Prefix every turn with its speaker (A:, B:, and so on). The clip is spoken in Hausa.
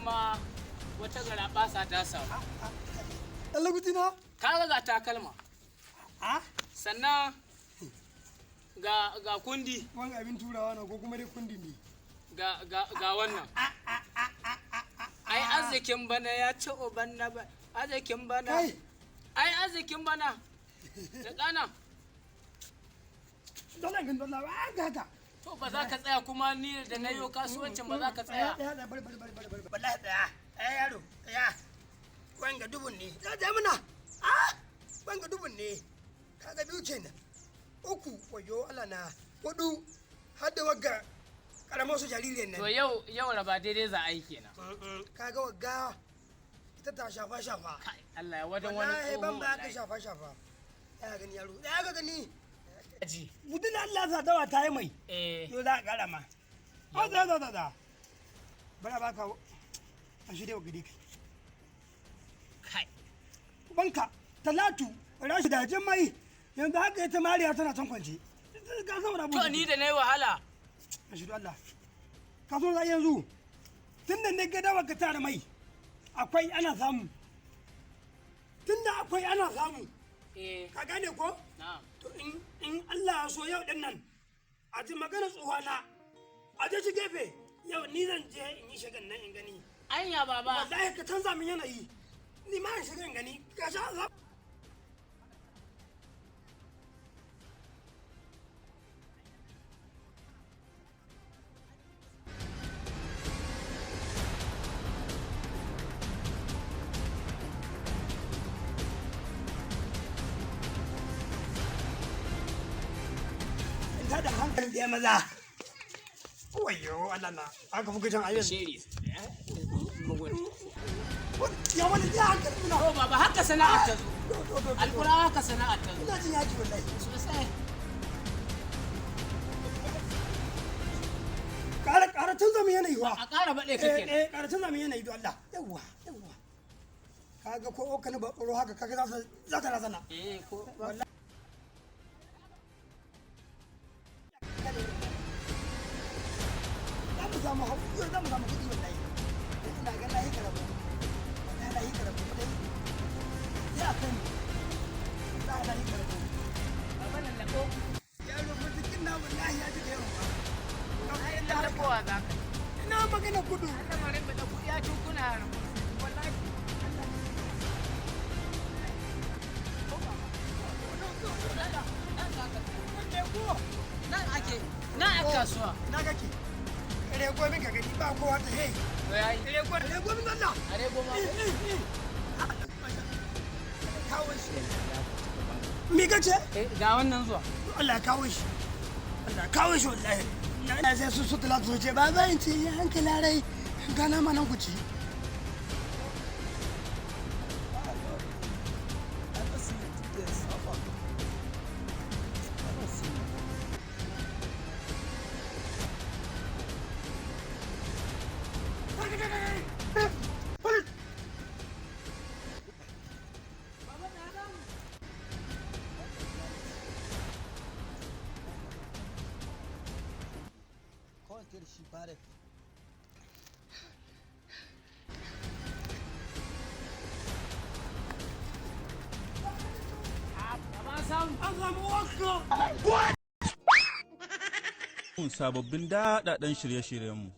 A: kuma wata garaɓasa ta samu.
B: Allah gutina?
A: Ka ga takalma. Sannan ga kundi.
B: Wani abin turawa na ko kuma dai kundi ne.
A: Ga wannan. Ai arzikin bana ya ci uban na ba. Arzikin bana. Ai arzikin bana. Da ɗana.
B: Dole gan dole ba ga.
A: To ba za ka tsaya kuma ni da na yi kasuwancin ba za ka tsaya.
B: Bari. Wallahi tsaya. Yaro, tsaya. Wanga dubun ne. Da muna. Wanga dubun ne. Kaga biyu kenan. 3 wayo Allah na 4 har da wagga karamar su jaririn nan.
A: To yau raba daidai za a yi kenan.
B: Kaga wagga ita ta shafa.
A: Allah ya wajen wani tsoho.
B: Wallahi ban ba ka shafa. Ya gani yaro. Ya ga gani. Mutum Allah za ta wata yi mai. Yau za a kara ma. Da. Bara ba ka a shi dai wa gidi
A: kai.
B: Banka, Talatu, Rashi da Jimai, yanzu haka ita Mariya tana can kwance.
A: To ni da na yi wahala.
B: A shi Allah. Ka so za yanzu. Tun da ne gada wa ka tara mai, akwai ana samu. Tun da akwai ana samu. Ka gane ko? To in Allah ya so yau din nan, a ji magana tsohana, a je ci gefe, yau ni zan je in yi shagan nan in gani.
A: Anya baba.
B: Wallahi ka canza min yanayi. Ni ma in shiga in gani. Ka sha za. Da hankali da maza. Wayo Allah na. Aka fi gidan ayyuka.
A: Shiri.
B: Ya wani ya hankali na.
A: To baba haka sana'ar ta zo. Alƙura haka sana'ar ta zo.
B: Ina jin yaji wallahi.
A: Sosai.
B: Ƙara canza min yanayi wa.
A: A ƙara baɗe kake.
B: Ƙara canza min yanayi don Allah. Yawwa. Kaga ko okani ba tsoro haka kaga za ta razana.
A: Ko.
B: Za mu samu kuɗi wallahi. Ina ga lahi karabu. Wallahi lahi karabu dai. Ya kai ni. Wallahi lahi karabu.
A: Baba nan lako.
B: Yaro mutukin na wallahi ya ji da yawa.
A: Ai da lakowa za ka.
B: Ina magana kudu.
A: Allah mare ba da kuɗi ya tukuna. Wallahi. Nan ake. Nan a kasuwa.
B: Na kake. Rego min ka gani ba kowa ta hey. Rego min Allah.
A: Rego ma.
B: Kawo shi. Me kace?
A: Ga wannan zuwa.
B: Allah ya kawo shi. Wallahi. Na sai su Talatu ce ba zan ci hankali rai gana ma nan ku ci.
C: Sababbin daɗaɗɗen shirye-shiryenmu.